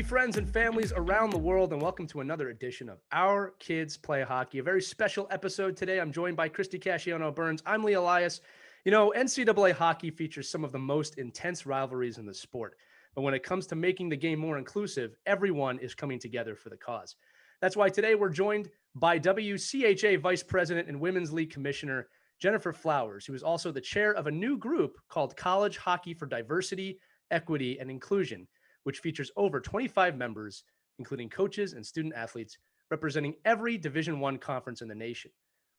friends and families around the world, and welcome to another edition of Our Kids Play Hockey. A very special episode today. I'm joined by Christie Burns. I'm Lee Elias. You know, NCAA hockey features some of the most intense rivalries in the sport. But when it comes to making the game more inclusive, everyone is coming together for the cause. That's why today we're joined by WCHA Vice President and Women's League Commissioner Jennifer Flowers, who is also the chair of a new group called College Hockey for Diversity, Equity, and Inclusion, which features over 25 members, including coaches and student athletes, representing every Division I conference in the nation.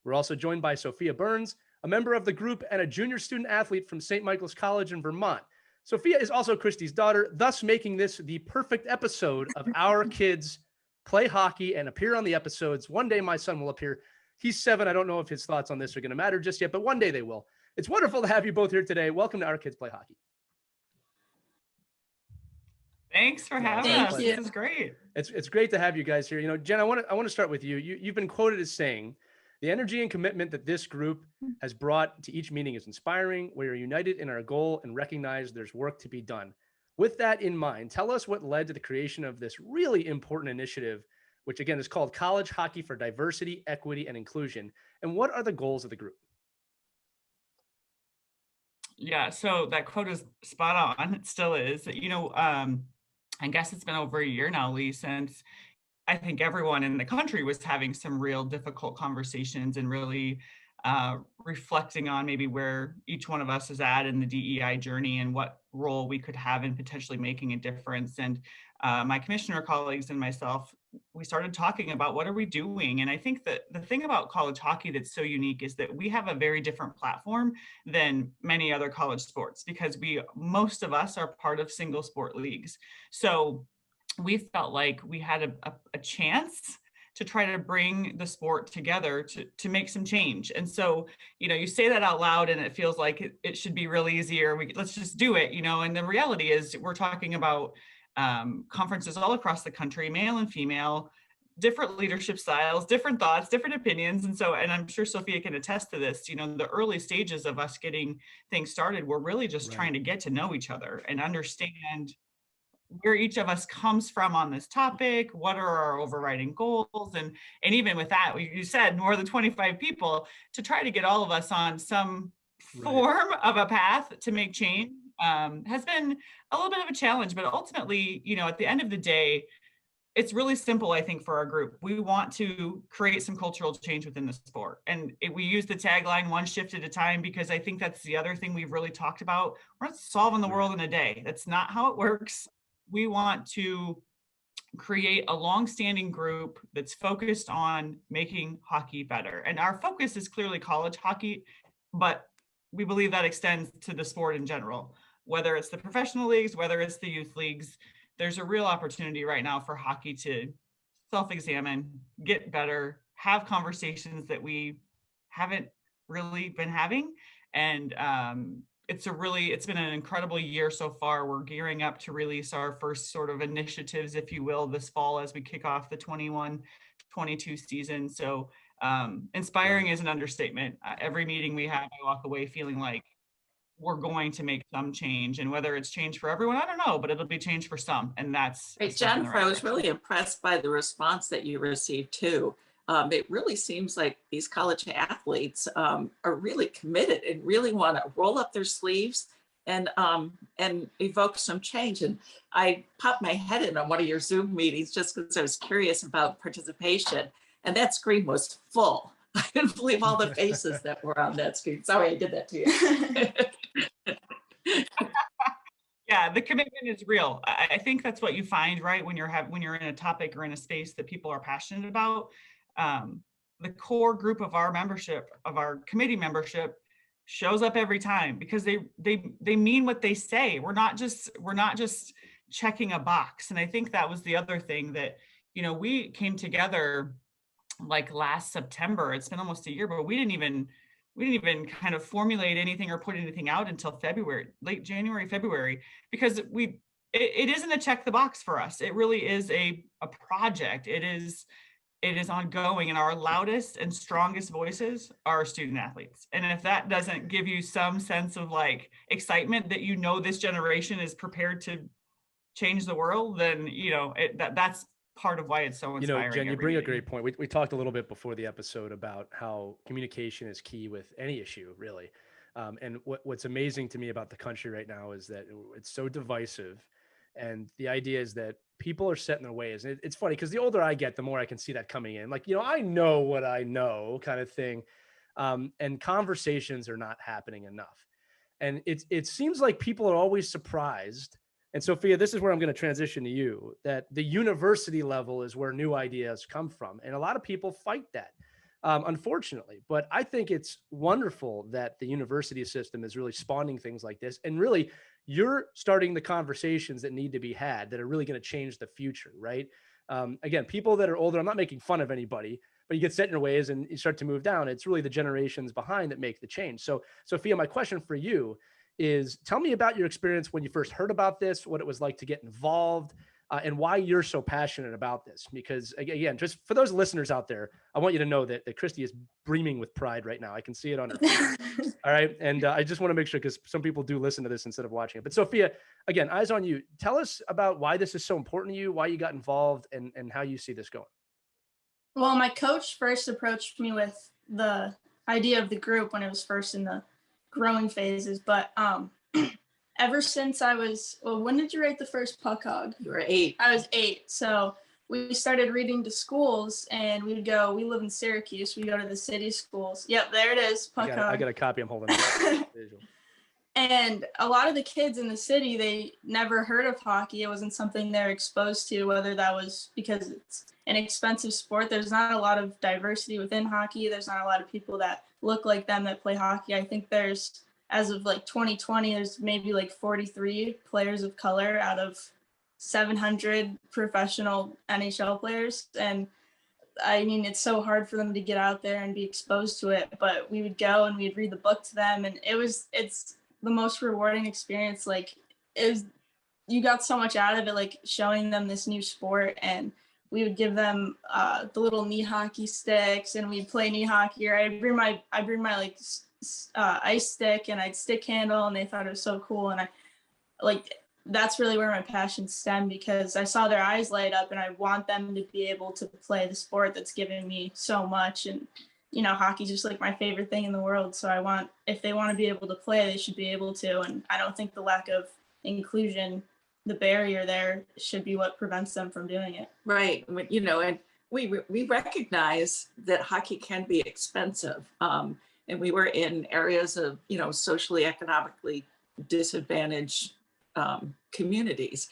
We're also joined by Sophia Burns, a member of the group and a junior student athlete from St. Michael's College in Vermont. Sophia is also Christie's daughter, thus making this the perfect episode of Our Kids Play Hockey and appear on the episodes. One day my son will appear. He's 7. I don't know if his thoughts on this are going to matter just yet, but one day they will. It's wonderful to have you both here today. Welcome to Our Kids Play Hockey. Thanks for having us. This is great. It's great to have you guys here. You know, Jen, I want to start with you. You've been quoted as saying, "The energy and commitment that this group has brought to each meeting is inspiring. We are united in our goal and recognize there's work to be done." With that in mind, tell us what led to the creation of this really important initiative, which again is called College Hockey for Diversity, Equity, and Inclusion. And what are the goals of the group? Yeah, so that quote is spot on. It still is. You know, I guess it's been over a year now, Lee, since I think everyone in the country was having some real difficult conversations and really reflecting on maybe where each one of us is at in the DEI journey and what role we could have in potentially making a difference. And my commissioner colleagues and myself, we started talking about what are we doing? And I think that the thing about college hockey that's so unique is that we have a very different platform than many other college sports because most of us are part of single sport leagues. So we felt like we had a chance to try to bring the sport together to make some change. And so, you know, you say that out loud and it feels like it should be real easy, or let's just do it, you know, and the reality is we're talking about conferences all across the country, male and female, different leadership styles, different thoughts, different opinions. And so, and I'm sure Sophia can attest to this, you know, the early stages of us getting things started, we're really just trying to get to know each other and understand where each of us comes from on this topic, what are our overriding goals, and even with that, you said more than 25 people, to try to get all of us on some form of a path to make change has been a little bit of a challenge, but ultimately, you know, at the end of the day, it's really simple, I think, for our group. We want to create some cultural change within the sport. And we use the tagline, one shift at a time, because I think that's the other thing we've really talked about. We're not solving the world in a day. That's not how it works. We want to create a long-standing group that's focused on making hockey better. And our focus is clearly college hockey, but we believe that extends to the sport in general. Whether it's the professional leagues, whether it's the youth leagues, there's a real opportunity right now for hockey to self-examine, get better, have conversations that we haven't really been having. And it's been an incredible year so far. We're gearing up to release our first sort of initiatives, if you will, this fall as we kick off the 21-22 season. So inspiring is an understatement. Every meeting we have, I walk away feeling like we're going to make some change, and whether it's change for everyone, I don't know, but it'll be change for some. And that's great. Jennifer, I was really impressed by the response that you received too. It really seems like these college athletes are really committed and really want to roll up their sleeves and evoke some change. And I popped my head in on one of your Zoom meetings just because I was curious about participation, and that screen was full. I couldn't believe all the faces that were on that screen. Sorry, I did that to you. Yeah, the commitment is real. I think that's what you find, right? When you're in a topic or in a space that people are passionate about. The core group of our membership, of our committee membership, shows up every time because they mean what they say. We're not just checking a box. And I think that was the other thing that, you know, we came together like last September. It's been almost a year, but we didn't even kind of formulate anything or put anything out until February, late January, February, because it isn't a check the box for us. It really is a project. It is ongoing, and our loudest and strongest voices are student athletes. And if that doesn't give you some sense of like excitement that, you know, this generation is prepared to change the world, then, that's part of why it's so inspiring. Jen, you every bring a day. great point. We talked a little bit before the episode about how communication is key with any issue, really. And what's amazing to me about the country right now is that it's so divisive. And the idea is that people are set in their ways. And it's funny because the older I get, the more I can see that coming in. Like, I know what I know kind of thing. And conversations are not happening enough. And it seems like people are always surprised. And Sophia, this is where I'm going to transition to you, that the university level is where new ideas come from. And a lot of people fight that, unfortunately. But I think it's wonderful that the university system is really spawning things like this. And really, you're starting the conversations that need to be had that are really going to change the future, right? Again, people that are older, I'm not making fun of anybody, but you get set in your ways and you start to move down. It's really the generations behind that make the change. So, Sophia, my question for you is, tell me about your experience when you first heard about this, what it was like to get involved, and why you're so passionate about this. Because again, just for those listeners out there, I want you to know that Christie is beaming with pride right now. I can see it on her face. All right. And I just want to make sure, because some people do listen to this instead of watching it. But Sophia, again, eyes on you. Tell us about why this is so important to you, why you got involved, and how you see this going. Well, my coach first approached me with the idea of the group when it was first in the growing phases. But ever since when did you write the first Puck Hog? You were 8. I was 8. So we started reading to schools, and we live in Syracuse. We go to the city schools. Yep, there it is, Puck Hog. I got a copy I'm holding up. And a lot of the kids in the city, they never heard of hockey. It wasn't something they're exposed to, whether that was because it's an expensive sport. There's not a lot of diversity within hockey. There's not a lot of people that look like them that play hockey. I think there's, as of like 2020, there's maybe like 43 players of color out of 700 professional NHL players. And I mean, it's so hard for them to get out there and be exposed to it, but we would go and we'd read the book to them. And it's the most rewarding experience. Like, you got so much out of it, like showing them this new sport. And we would give them the little knee hockey sticks, and we'd play knee hockey. Or I'd bring my like ice stick, and I'd stick handle, and they thought it was so cool. And that's really where my passion stemmed, because I saw their eyes light up, and I want them to be able to play the sport that's given me so much. And hockey's just like my favorite thing in the world. So if they want to be able to play, they should be able to. And I don't think the lack of inclusion, the barrier there, should be what prevents them from doing it. Right. And we recognize that hockey can be expensive. And we were in areas of, socially, economically disadvantaged communities.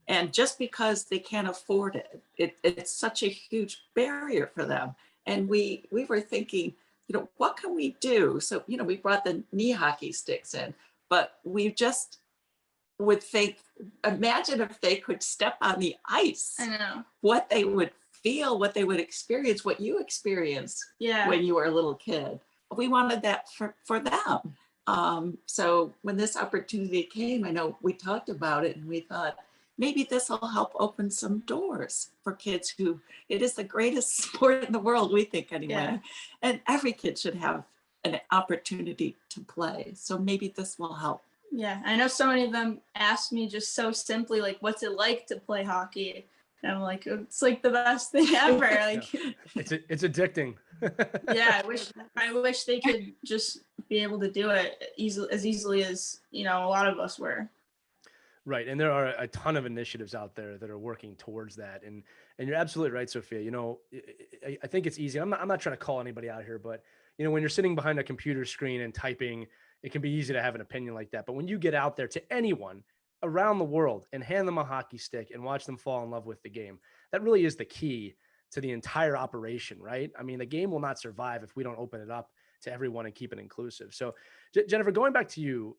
And just because they can't afford it, it's such a huge barrier for them. And we were thinking, what can we do? So, we brought the knee hockey sticks in, but we just would think, imagine if they could step on the ice. I know. What they would feel, what they would experience, what you experienced when you were a little kid. We wanted that for them. So when this opportunity came, I know we talked about it and we thought, maybe this will help open some doors for kids who, it is the greatest sport in the world, we think anyway. Yeah. And every kid should have an opportunity to play. So maybe this will help. Yeah, I know so many of them asked me just so simply, like, what's it like to play hockey? And I'm like, it's like the best thing ever. Like, it's addicting. Yeah, I wish they could just be able to do it as easily as, a lot of us were. Right. And there are a ton of initiatives out there that are working towards that. And you're absolutely right, Sophia. I think it's easy. I'm not trying to call anybody out here, but when you're sitting behind a computer screen and typing, it can be easy to have an opinion like that. But when you get out there to anyone around the world and hand them a hockey stick and watch them fall in love with the game, that really is the key to the entire operation, right? I mean, the game will not survive if we don't open it up to everyone and keep it inclusive. So Jennifer, going back to you,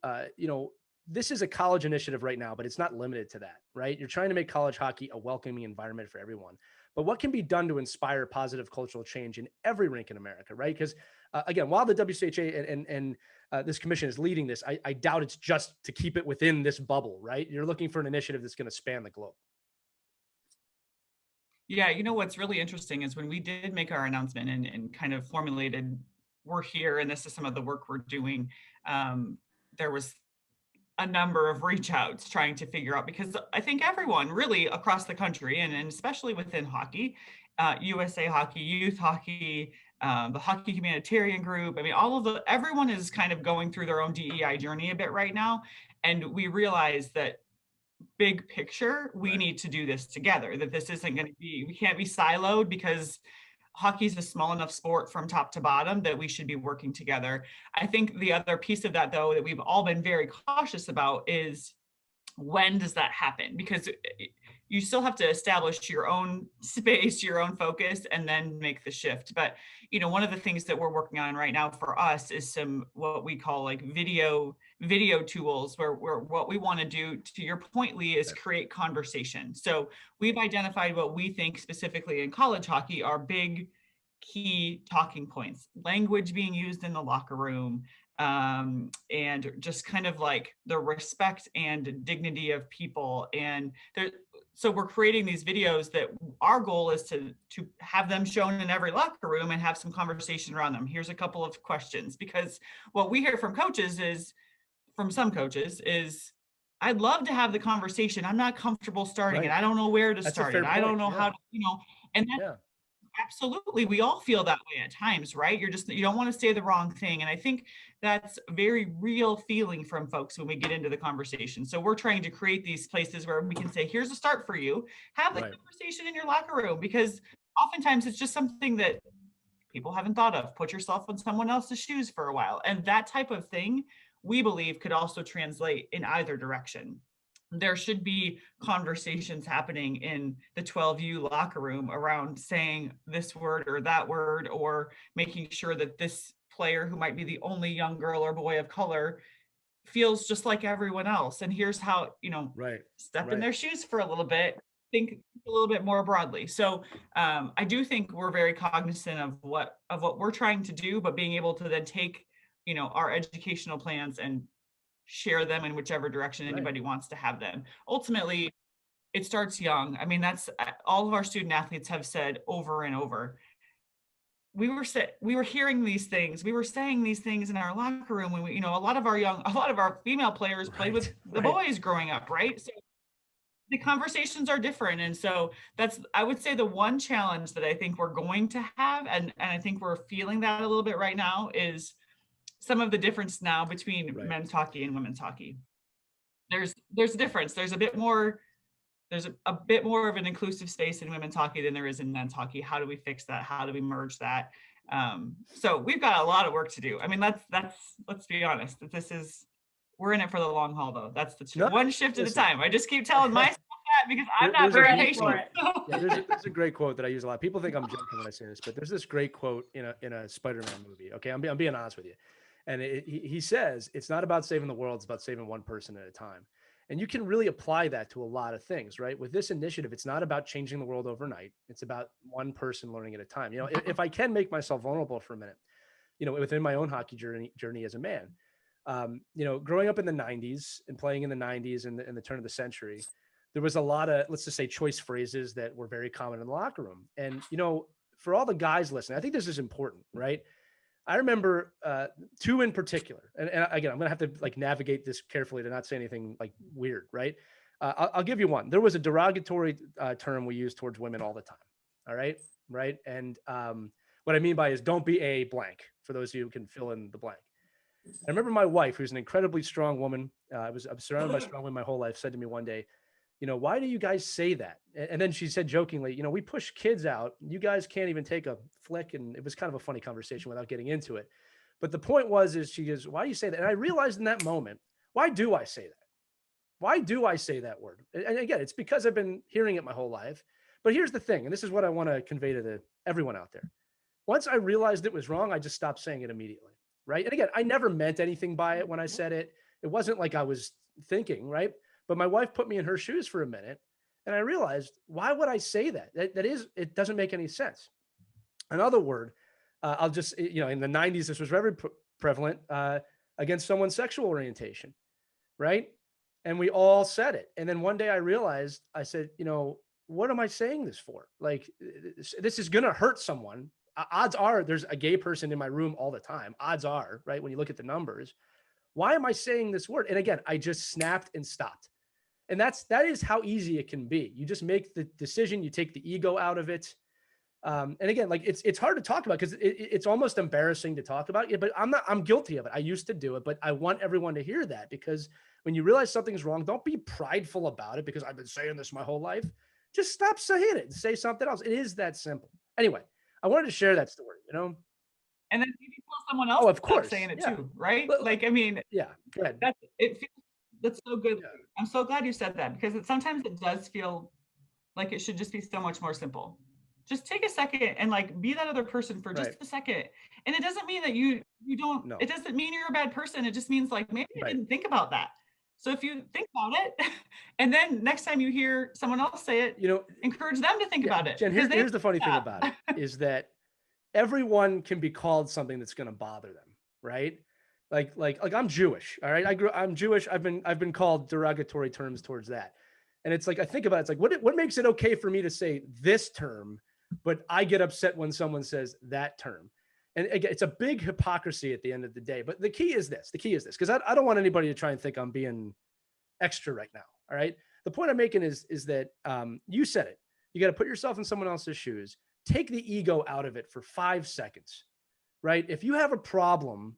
this is a college initiative right now, but it's not limited to that, right? You're trying to make college hockey a welcoming environment for everyone. But what can be done to inspire positive cultural change in every rink in America, right? Because again, while the WCHA and this commission is leading this, I doubt it's just to keep it within this bubble, right? You're looking for an initiative that's going to span the globe. Yeah, what's really interesting is when we did make our announcement and kind of formulated, we're here and this is some of the work we're doing, there was a number of reach outs trying to figure out, because I think everyone really across the country, and especially within hockey, USA Hockey, youth hockey, the hockey humanitarian group. I mean, everyone is kind of going through their own DEI journey a bit right now. And we realize that big picture, we need to do this together, that this isn't going to be, we can't be siloed, because hockey is a small enough sport from top to bottom that we should be working together. I think the other piece of that, though, that we've all been very cautious about is, when does that happen? Because you still have to establish your own space, your own focus, and then make the shift. But, one of the things that we're working on right now for us is some, what we call like video tools, where what we want to do, to your point, Lee, is create conversation. So we've identified what we think specifically in college hockey are big key talking points: language being used in the locker room, and just kind of like the respect and dignity of people. So we're creating these videos that our goal is to have them shown in every locker room and have some conversation around them. Here's a couple of questions, because what we hear from some coaches is, I'd love to have the conversation. I'm not comfortable starting it. I don't know where to start it. I don't know how to, and that, absolutely, we all feel that way at times, right? You don't want to say the wrong thing. And I think that's a very real feeling from folks when we get into the conversation. So we're trying to create these places where we can say, here's a start for you. Have the conversation in your locker room, because oftentimes it's just something that people haven't thought of. Put yourself in someone else's shoes for a while. And that type of thing, we believe, could also translate in either direction. There should be conversations happening in the 12U locker room around saying this word or that word, or making sure that this player, who might be the only young girl or boy of color, feels just like everyone else. And here's how, step in their shoes for a little bit, think a little bit more broadly. So I do think we're very cognizant of what we're trying to do, but being able to then take, our educational plans and share them in whichever direction anybody wants to have them. Ultimately, it starts young. I mean, that's all of our student athletes have said over and over. We were hearing these things. We were saying these things in our locker room when a lot of our female players played with the boys growing up, right? So the conversations are different. And so that's, I would say, the one challenge that I think we're going to have, and I think we're feeling that a little bit right now, is some of the difference now between men's hockey and women's hockey. There's a difference. There's a bit more of an inclusive space in women's hockey than there is in men's hockey. How do we fix that? How do we merge that? So we've got a lot of work to do. I mean, let's be honest, we're in it for the long haul, though. That's the truth. One shift at a time. I just keep telling myself that, because I'm not very patient. There's a great quote that I use a lot. People think I'm joking when I say this, but there's this great quote in a Spider-Man movie. Okay, I'm being honest with you. And he says, it's not about saving the world, it's about saving one person at a time. And you can really apply that to a lot of things, right? With this initiative, it's not about changing the world overnight. It's about one person learning at a time. If I can make myself vulnerable for a minute, within my own hockey journey as a man, growing up in the 90s and playing in the 90s and the turn of the century, there was a lot of, let's just say, choice phrases that were very common in the locker room. And, for all the guys listening, I think this is important, right? I remember two in particular, and again, I'm going to have to navigate this carefully to not say anything weird, right? I'll give you one. There was a derogatory term we used towards women all the time. All right. Right. And what I mean by is, don't be a blank, for those of you who can fill in the blank. I remember my wife, who's an incredibly strong woman. I'm surrounded by strong women my whole life, said to me one day, why do you guys say that? And then she said jokingly, we push kids out. You guys can't even take a flick. And it was kind of a funny conversation without getting into it. But the point is she goes, why do you say that? And I realized in that moment, why do I say that? Why do I say that word? And again, it's because I've been hearing it my whole life. But here's the thing, and this is what I want to convey to everyone out there. Once I realized it was wrong, I just stopped saying it immediately, right? And again, I never meant anything by it when I said it. It wasn't like I was thinking, right? But my wife put me in her shoes for a minute, and I realized, why would I say that? It doesn't make any sense. Another word, I'll just, in the 90s, this was very prevalent against someone's sexual orientation, right? And we all said it. And then one day I realized, I said, what am I saying this for? This is going to hurt someone. Odds are there's a gay person in my room all the time. Odds are, right? When you look at the numbers, Why am I saying this word? And again, I just snapped and stopped. And that is how easy it can be. You just make the decision, you take the ego out of it. And again, like it's hard to talk about because it's almost embarrassing to talk about it, but I'm guilty of it. I used to do it, but I want everyone to hear that, because when you realize something's wrong, don't be prideful about it because I've been saying this my whole life. Just stop saying it and say something else. It is that simple. Anyway, I wanted to share that story, you know? And then maybe tell someone else Of stop course. saying it Yeah. too, right? But, Like, I mean, yeah, go ahead. That's so good. Yeah. I'm so glad you said that, because sometimes it does feel like it should just be so much more simple. Just take a second and like be that other person for just Right. a second. And it doesn't mean that you don't, No. it doesn't mean you're a bad person. It just means like maybe you Right. didn't think about that. So if you think about it, and then next time you hear someone else say it, You know, encourage them to think yeah, about it. Jen, because they here's the funny thing that. about it is that everyone can be called something that's going to bother them, right? Like I'm Jewish, all right? I'm Jewish. I've been called derogatory terms towards that. And it's like, I think about it, it's like, what makes it okay for me to say this term, but I get upset when someone says that term? And again, it's a big hypocrisy at the end of the day. But the key is this, because I don't want anybody to try and think I'm being extra right now. All right. The point I'm making is that you said it. You got to put yourself in someone else's shoes. Take the ego out of it for 5 seconds, right? If you have a problem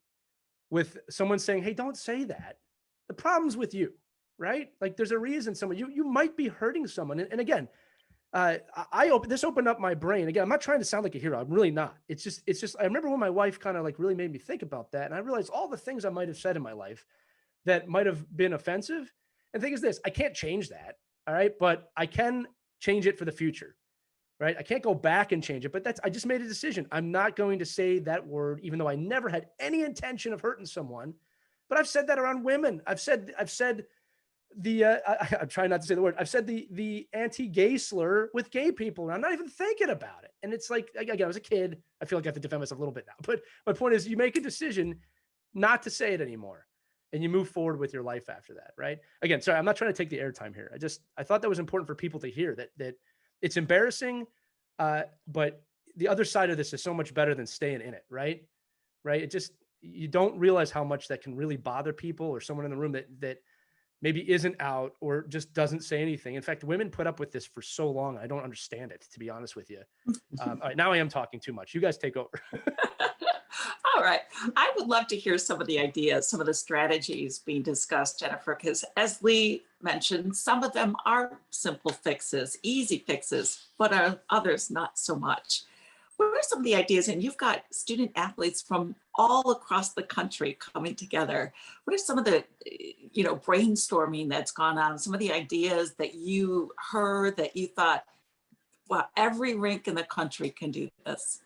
with someone saying, hey, don't say that, the problem's with you, right? Like there's a reason you might be hurting someone. And again, this opened up my brain. Again, I'm not trying to sound like a hero. I'm really not. It's just, I remember when my wife kind of like really made me think about that. And I realized all the things I might've said in my life that might've been offensive. And the thing is this, I can't change that. All right. But I can change it for the future. Right. I can't go back and change it, but I just made a decision. I'm not going to say that word, even though I never had any intention of hurting someone, but I've said that around women. I've said I'm trying not to say the word. I've said the anti-gay slur with gay people, and I'm not even thinking about it. And it's like, again, I was a kid. I feel like I have to defend myself a little bit now, but my point is you make a decision not to say it anymore and you move forward with your life after that. Right. Again, sorry, I'm not trying to take the airtime here. I thought that was important for people to hear that it's embarrassing, but the other side of this is so much better than staying in it, right? Right? You don't realize how much that can really bother people or someone in the room that maybe isn't out or just doesn't say anything. In fact, women put up with this for so long. I don't understand it, to be honest with you. All right, now I am talking too much. You guys take over. All right. I would love to hear some of the ideas, some of the strategies being discussed, Jennifer, because as Lee mentioned, some of them are simple fixes, easy fixes, but others not so much. What are some of the ideas? And you've got student athletes from all across the country coming together. What are some of the, brainstorming that's gone on, some of the ideas that you heard that you thought, wow, every rink in the country can do this?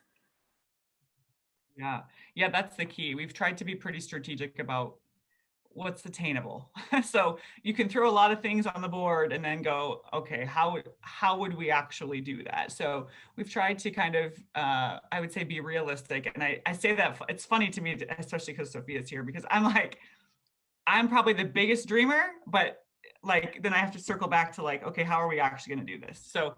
Yeah, that's the key. We've tried to be pretty strategic about what's attainable. So you can throw a lot of things on the board and then go, okay, how would we actually do that? So we've tried to kind of, I would say, be realistic. And I say that it's funny to me, especially because Sophia's here, because I'm probably the biggest dreamer, but like, then I have to circle back to like, okay, how are we actually going to do this? So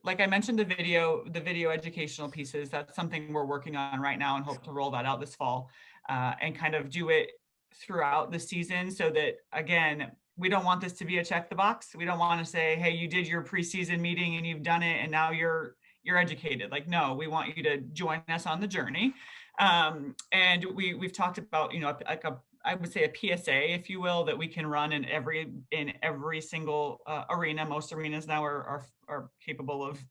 like I mentioned, the video educational pieces, that's something we're working on right now and hope to roll that out this fall and kind of do it throughout the season so that, again, we don't want this to be a check the box. We don't want to say, hey, you did your preseason meeting and you've done it and now you're educated. Like, no, we want you to join us on the journey. And we've talked about, I would say a PSA, if you will, that we can run in every single arena. Most arenas now are capable of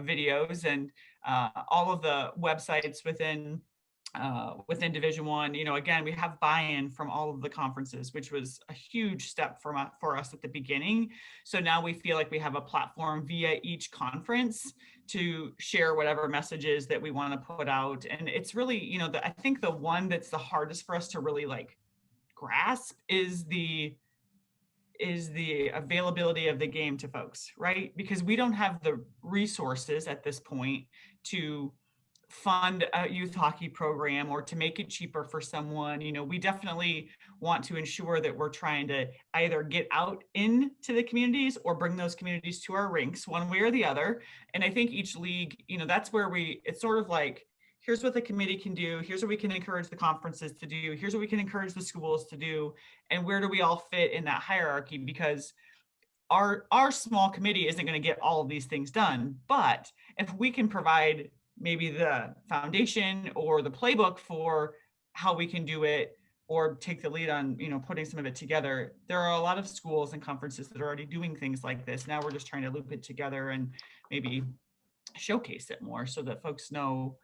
videos, and all of the websites within Division I. Again, we have buy-in from all of the conferences, which was a huge step for us at the beginning. So now we feel like we have a platform via each conference to share whatever messages that we want to put out. And it's really, I think the one that's the hardest for us to really like grasp is the availability of the game to folks, right? Because we don't have the resources at this point to fund a youth hockey program or to make it cheaper for someone. We definitely want to ensure that we're trying to either get out into the communities or bring those communities to our rinks, one way or the other. And I think each league, that's where it's sort of like, here's what the committee can do. Here's what we can encourage the conferences to do. Here's what we can encourage the schools to do. And where do we all fit in that hierarchy? Because our small committee isn't going to get all of these things done. But if we can provide maybe the foundation or the playbook for how we can do it, or take the lead on, putting some of it together, there are a lot of schools and conferences that are already doing things like this. Now we're just trying to loop it together and maybe showcase it more so that folks know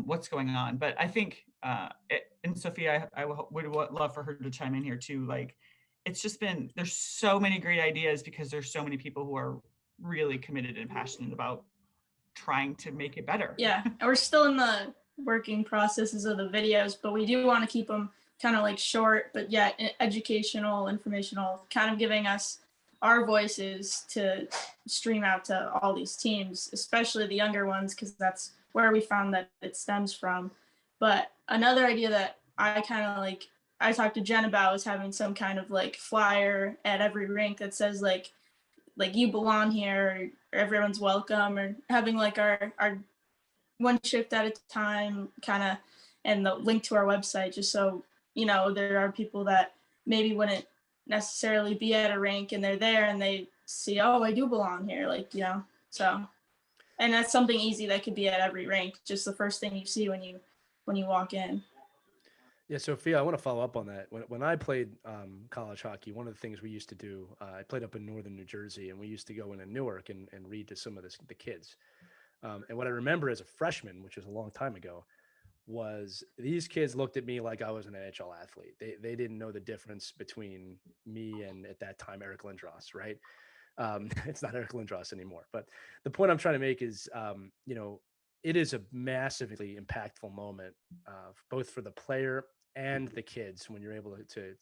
what's going on. But I think, and Sophia, I would love for her to chime in here too. Like, it's just been, there's so many great ideas because there's so many people who are really committed and passionate about trying to make it better. Yeah, and we're still in the working processes of the videos, but we do want to keep them kind of like short, but yet educational, informational, kind of giving us our voices to stream out to all these teams, especially the younger ones, because that's where we found that it stems from. But another idea that I kind of like, I talked to Jen about was having some kind of like flyer at every rink that says like you belong here, or everyone's welcome, or having like our one shift at a time kind of, and the link to our website, just so, there are people that maybe wouldn't necessarily be at a rink and they're there and they see, oh, I do belong here. So, and that's something easy that could be at every rink. Just the first thing you see when you walk in. Yeah, Sophia, I want to follow up on that. When I played college hockey, one of the things we used to do, I played up in northern New Jersey, and we used to go into Newark and read to some of the kids. And what I remember as a freshman, which was a long time ago, was these kids looked at me like I was an NHL athlete. They didn't know the difference between me and, at that time, Eric Lindros, right? It's not Eric Lindros anymore. But the point I'm trying to make is, it is a massively impactful moment, both for the player and the kids when you're able to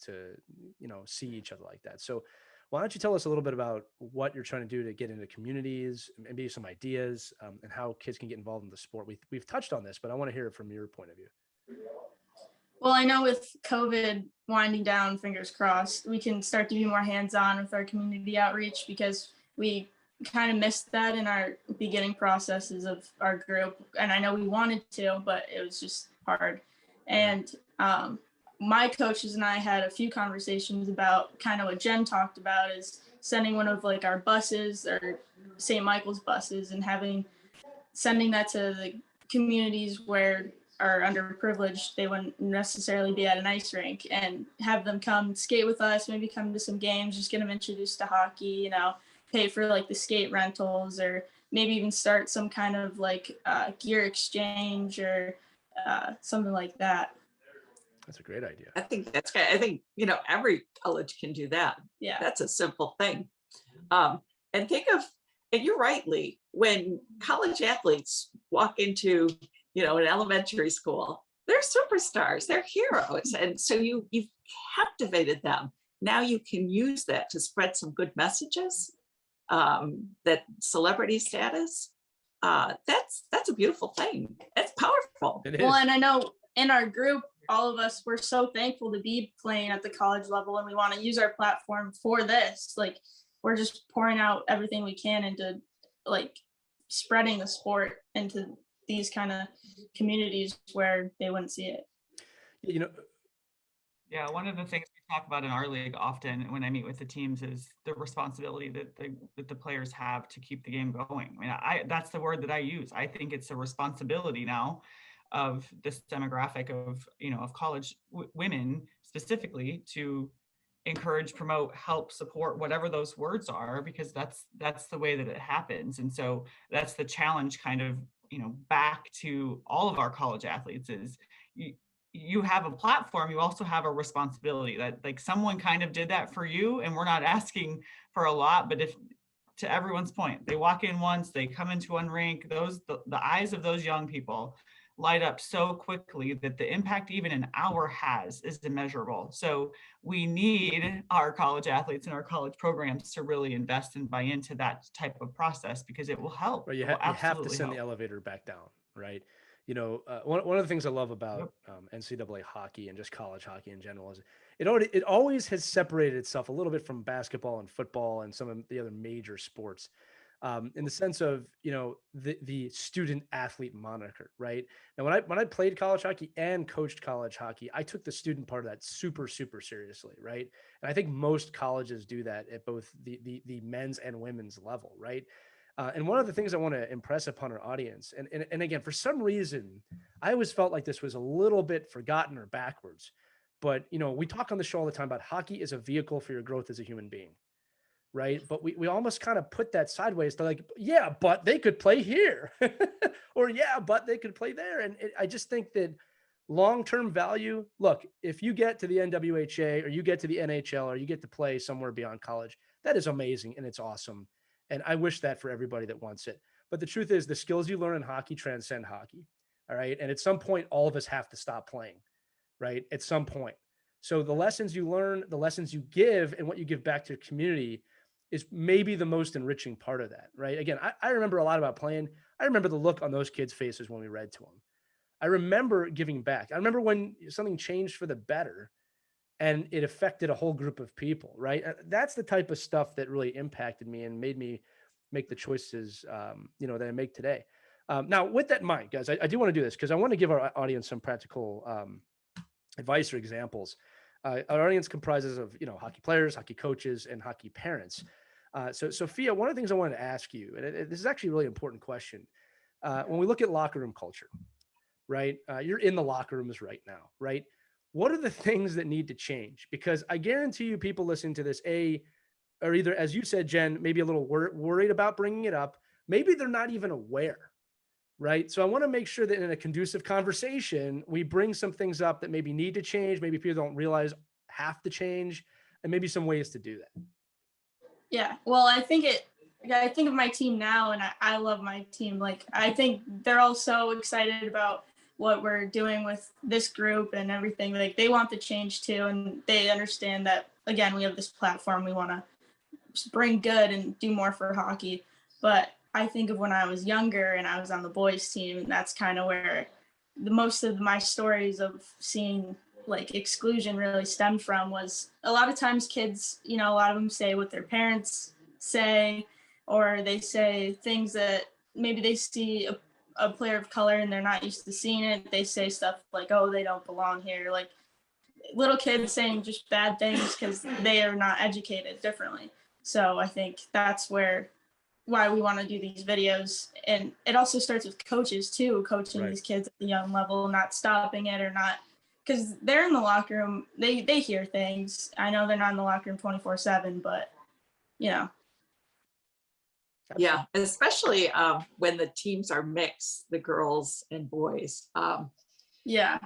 see each other like that. So why don't you tell us a little bit about what you're trying to do to get into communities, maybe some ideas, and how kids can get involved in the sport? We've touched on this, but I want to hear it from your point of view. Well, I know with COVID winding down, fingers crossed, we can start to be more hands-on with our community outreach, because we kind of missed that in our beginning processes of our group. And I know we wanted to, but it was just hard. And my coaches and I had a few conversations about kind of what Jen talked about, is sending one of like our buses or St. Michael's buses and sending that to the communities where are underprivileged. They wouldn't necessarily be at an ice rink, and have them come skate with us, maybe come to some games, just get them introduced to hockey, pay for like the skate rentals, or maybe even start some kind of like gear exchange or something like that. That's a great idea. I think that's great. I think, every college can do that. Yeah. That's a simple thing. And think of, and you're right, Lee, when college athletes walk into, an elementary school, they're superstars, they're heroes. And so you've captivated them. Now you can use that to spread some good messages, that celebrity status. That's a beautiful thing. That's powerful. It is. Well, and I know in our group, all of us, we're so thankful to be playing at the college level, and we want to use our platform for this. Like, we're just pouring out everything we can into like spreading the sport into these kind of communities where they wouldn't see it. Yeah, one of the things we talk about in our league often when I meet with the teams is the responsibility that the players have to keep the game going. I mean, that's the word that I use. I think it's a responsibility now of this demographic of, of college women specifically, to encourage, promote, help, support, whatever those words are, because that's the way that it happens. And so that's the challenge kind of, back to all of our college athletes is you have a platform, you also have a responsibility that like someone kind of did that for you. And we're not asking for a lot, but if, to everyone's point, they walk in once, they come into one rink, the eyes of those young people light up so quickly that the impact even an hour has is immeasurable. So we need our college athletes and our college programs to really invest and buy into that type of process, because it will help. Right, you have to send the elevator back down, right? One of the things I love about NCAA hockey and just college hockey in general is it always has separated itself a little bit from basketball and football and some of the other major sports. in the sense of, the student athlete moniker, right? Now, when I played college hockey and coached college hockey, I took the student part of that super, super seriously, right? And I think most colleges do that at both the men's and women's level, right? And one of the things I want to impress upon our audience, and again, for some reason, I always felt like this was a little bit forgotten or backwards, but we talk on the show all the time about hockey is a vehicle for your growth as a human being, right? But we almost kind of put that sideways to like, yeah, but they could play here, or yeah, but they could play there. And I just think that long-term value, look, if you get to the NWHA or you get to the NHL or you get to play somewhere beyond college, that is amazing and it's awesome. And I wish that for everybody that wants it. But the truth is the skills you learn in hockey transcend hockey. All right. And at some point, all of us have to stop playing, right? At some point. So the lessons you learn, the lessons you give, and what you give back to your community is maybe the most enriching part of that, right? Again, I remember a lot about playing. I remember the look on those kids' faces when we read to them. I remember giving back. I remember when something changed for the better and it affected a whole group of people, right? That's the type of stuff that really impacted me and made me make the choices, that I make today. Now, with that in mind, guys, I do want to do this because I want to give our audience some practical advice or examples. Our audience comprises of, hockey players, hockey coaches, and hockey parents. So Sophia, one of the things I wanted to ask you, and this is actually a really important question. When we look at locker room culture, right? You're in the locker rooms right now, right? What are the things that need to change? Because I guarantee you people listening to this, are either, as you said, Jen, maybe a little worried about bringing it up. Maybe they're not even aware, right? So I want to make sure that in a conducive conversation, we bring some things up that maybe need to change. Maybe people don't realize have to change, and maybe some ways to do that. Yeah, well, I think of my team now, and I love my team. Like, I think they're all so excited about what we're doing with this group and everything. Like, they want the change too, and they understand that, again, we have this platform. We want to bring good and do more for hockey. But I think of when I was younger and I was on the boys team, and that's kind of where most of my stories of seeing like exclusion really stemmed from. Was a lot of times kids, a lot of them say what their parents say, or they say things that maybe they see a player of color and they're not used to seeing it. They say stuff like, oh, they don't belong here. Like little kids saying just bad things because they are not educated differently. So I think that's why we want to do these videos. And it also starts with coaches too, coaching these kids at the young level, not stopping it or not, because they're in the locker room. They hear things. I know they're not in the locker room 24/7, but Yeah, especially when the teams are mixed, the girls and boys. Yeah,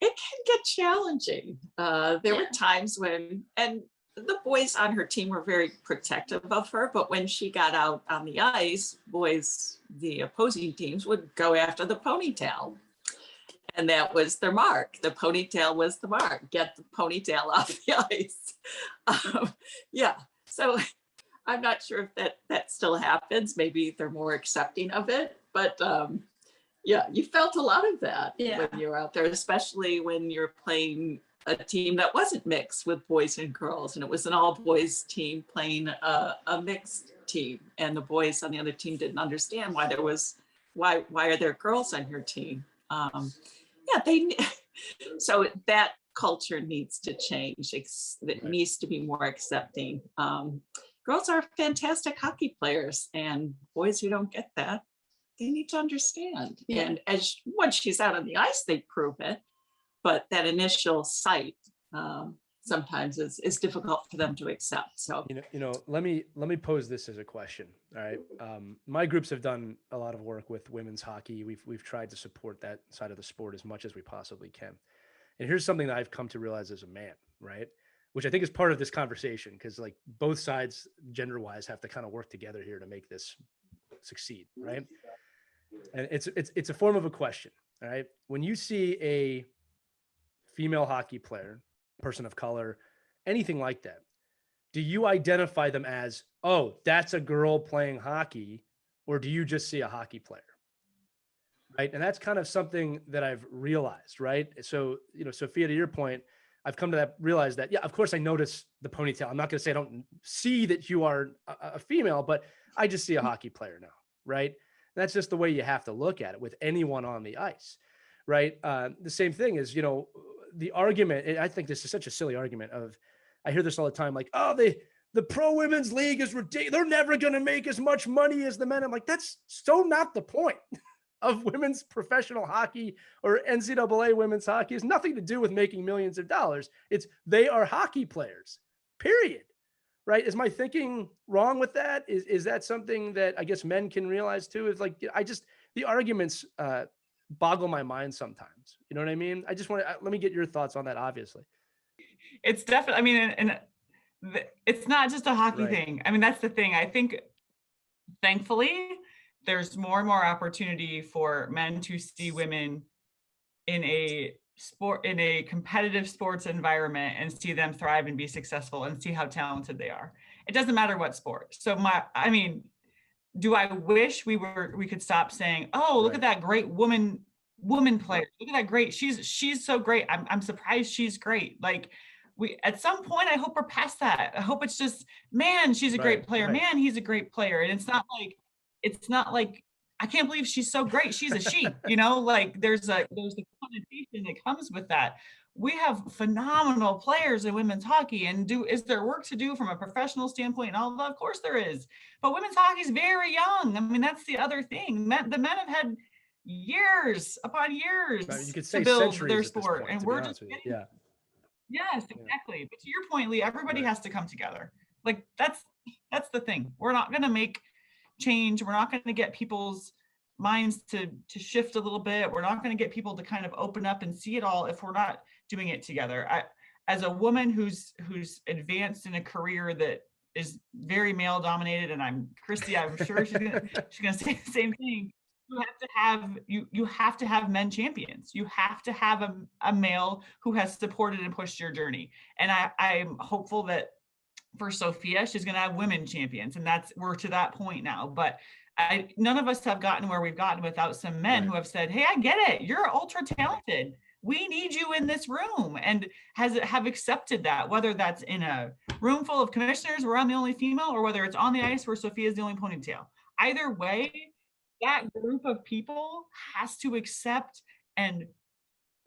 it can get challenging. There were times when, and the boys on her team were very protective of her, but when she got out on the ice, the opposing teams would go after the ponytail. And that was their mark. The ponytail was the mark. Get the ponytail off the ice. Yeah, so I'm not sure if that still happens. Maybe they're more accepting of it, but yeah, you felt a lot of that when you were out there, especially when you're playing a team that wasn't mixed with boys and girls, and it was an all boys team playing a mixed team, and the boys on the other team didn't understand why are there girls on your team? So that culture needs to change. It needs to be more accepting. Girls are fantastic hockey players, and boys who don't get that, they need to understand. And once she's out on the ice, they prove it. But that initial sight sometimes is difficult for them to accept. So let me pose this as a question. All right, my groups have done a lot of work with women's hockey. We've tried to support that side of the sport as much as we possibly can. And here's something that I've come to realize as a man, right? Which I think is part of this conversation, because like both sides, gender-wise, have to kind of work together here to make this succeed, right? And it's a form of a question. All right, when you see a female hockey player, person of color, anything like that, do you identify them as, oh, that's a girl playing hockey, or do you just see a hockey player? Right. And that's kind of something that I've realized, right? So, Sophia, to your point, I've come to realize that, yeah, of course I notice the ponytail. I'm not going to say I don't see that you are a female, but I just see a hockey player now, right? That's just the way you have to look at it with anyone on the ice, right? The same thing is, the argument, I think this is such a silly argument I hear this all the time, like, oh, the pro women's league is ridiculous. They're never going to make as much money as the men. I'm like, that's so not the point of women's professional hockey or NCAA women's hockey. It's nothing to do with making millions of dollars. It's they are hockey players, period. Right? Is my thinking wrong with that? Is that something that I guess men can realize too? Is like, the arguments boggle my mind sometimes. You know what I mean? I just want to, let me get your thoughts on that, obviously. It's definitely, I mean, and it's not just a hockey thing. I mean, that's the thing. I think, thankfully, there's more and more opportunity for men to see women in a competitive sports environment and see them thrive and be successful and see how talented they are. It doesn't matter what sport. So do I wish we could stop saying, oh, look at that great woman player. Look at that great. She's so great. I'm surprised she's great. Like, at some point, I hope we're past that. I hope it's just, man, she's a great player. Man, he's a great player. And it's not like, I can't believe she's so great. She's a she, like there's the connotation that comes with that. We have phenomenal players in women's hockey, and is there work to do from a professional standpoint and all that? Of course there is, but women's hockey is very young. I mean, that's the other thing. The men have had years upon years you could say to build centuries their at this sport, point, and we're just getting, yes, exactly. But to your point, Lee, everybody has to come together. Like that's the thing. We're not going to make change. We're not going to get people's minds to shift a little bit. We're not going to get people to kind of open up and see it all if we're not doing it together. As a woman who's advanced in a career that is very male dominated, and Christie, I'm sure she's gonna say the same thing. You have to have men champions. You have to have a male who has supported and pushed your journey. And I'm hopeful that for Sophia, she's going to have women champions, and we're to that point now. But none of us have gotten where we've gotten without some men who have said, hey, I get it. You're ultra talented. We need you in this room, and have accepted that, whether that's in a room full of commissioners where I'm the only female, or whether it's on the ice where Sophia is the only ponytail. Either way, that group of people has to accept and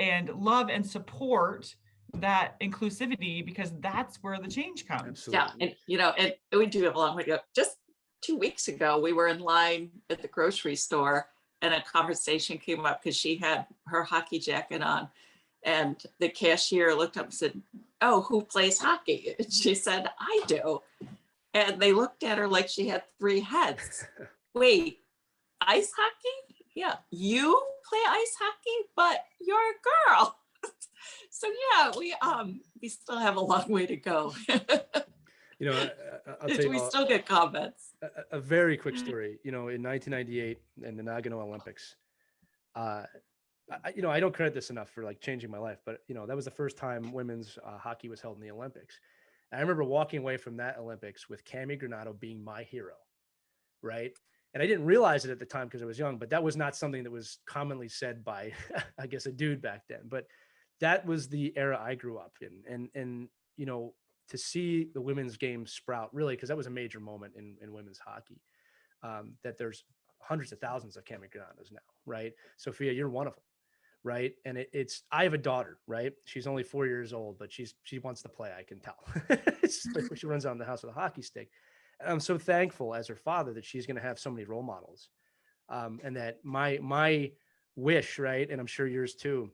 love and support that inclusivity, because that's where the change comes. Absolutely. Yeah, and we do have a long way to go. Just 2 weeks ago, we were in line at the grocery store, and a conversation came up because she had her hockey jacket on, and the cashier looked up and said, "Oh, who plays hockey?" And she said, "I do." And they looked at her like she had 3 heads. Wait, ice hockey? Yeah, you play ice hockey, but you're a girl. So yeah, we still have a long way to go. I'll tell you, we still get comments. A very quick story. In 1998 in the Nagano Olympics, I don't credit this enough for like changing my life, but that was the first time women's hockey was held in the Olympics. And I remember walking away from that Olympics with Cami Granato being my hero, right? And I didn't realize it at the time because I was young, but that was not something that was commonly said by, I guess, a dude back then. But that was the era I grew up in. And to see the women's game sprout, really, because that was a major moment in women's hockey, that there's hundreds of thousands of Cami Granatos now, right? Sophia, you're one of them, right? And I have a daughter, right? She's only 4 years old, but she wants to play, I can tell. She runs around the house with a hockey stick. And I'm so thankful as her father that she's going to have so many role models, and that my wish, right, and I'm sure yours too,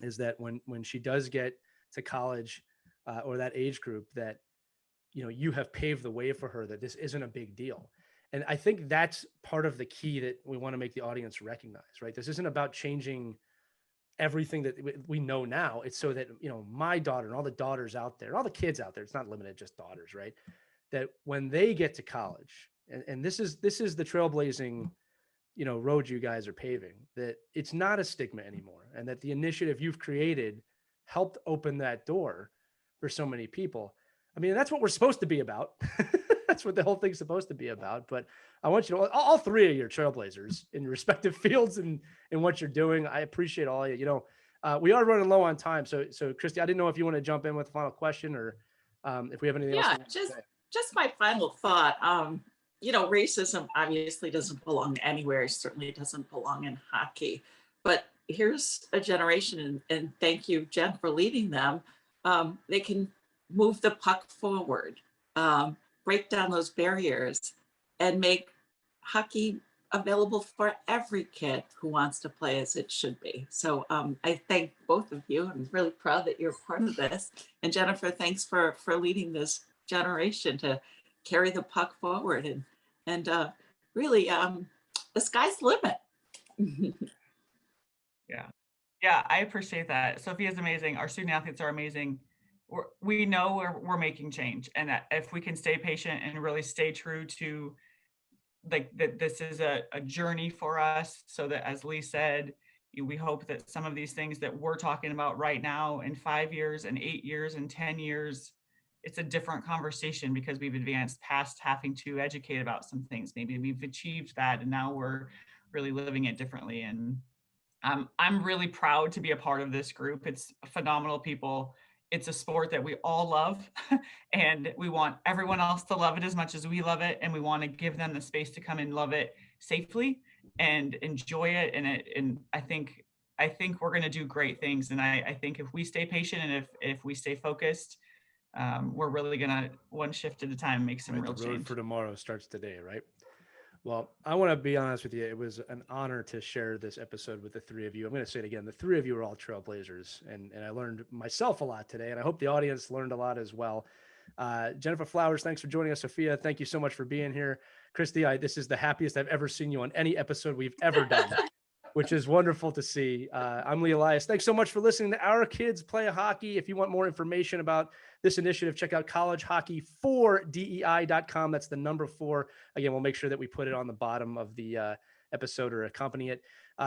is that when she does get to college or that age group, that you have paved the way for her, that this isn't a big deal. And I think that's part of the key that we want to make the audience recognize, right? This isn't about changing everything that we know now. It's so that my daughter and all the daughters out there, all the kids out there, it's not limited just daughters, right? That when they get to college, and this is the trailblazing road you guys are paving, that it's not a stigma anymore, and that the initiative you've created helped open that door for so many people. I mean, that's what we're supposed to be about. That's what the whole thing's supposed to be about. But I want you to, all 3 of your trailblazers in your respective fields and what you're doing. I appreciate all of you. We are running low on time. So Christie, I didn't know if you want to jump in with a final question or if we have anything else. Yeah, just my final thought. Racism obviously doesn't belong anywhere. It certainly doesn't belong in hockey. But here's a generation, and thank you, Jen, for leading them. They can move the puck forward, break down those barriers, and make hockey available for every kid who wants to play as it should be. So I thank both of you. I'm really proud that you're part of this. And Jennifer, thanks for leading this generation to carry the puck forward. And really, the sky's the limit. Yeah, I appreciate that. Sophia's amazing. Our student athletes are amazing. We know we're making change, and that if we can stay patient and really stay true to like that, this is a journey for us. So that, as Lee said, we hope that some of these things that we're talking about right now in 5 years and 8 years and 10 years, it's a different conversation because we've advanced past having to educate about some things. Maybe we've achieved that and now we're really living it differently. And I'm really proud to be a part of this group. It's phenomenal people. It's a sport that we all love and we want everyone else to love it as much as we love it. And we want to give them the space to come and love it safely and enjoy it. And I think we're going to do great things. And I think if we stay patient and if we stay focused, we're really going to, one shift at a time, make some real the road change. for tomorrow starts today, right? Well, I want to be honest with you. It was an honor to share this episode with the three of you. I'm going to say it again. The three of you are all trailblazers, and I learned myself a lot today, and I hope the audience learned a lot as well. Jennifer Flowers, thanks for joining us. Sophia, thank you so much for being here. Christie, this is the happiest I've ever seen you on any episode we've ever done, which is wonderful to see. I'm Lee Elias. Thanks so much for listening to Our Kids Play Hockey. If you want more information about this initiative, check out collegehockey4dei.com. That's the number 4. Again, we'll make sure that we put it on the bottom of the episode or accompany it.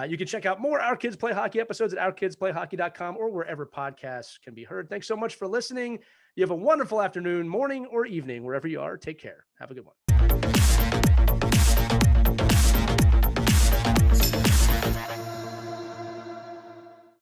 You can check out more Our Kids Play Hockey episodes at ourkidsplayhockey.com or wherever podcasts can be heard. Thanks so much for listening. You have a wonderful afternoon, morning, or evening, wherever you are. Take care. Have a good one.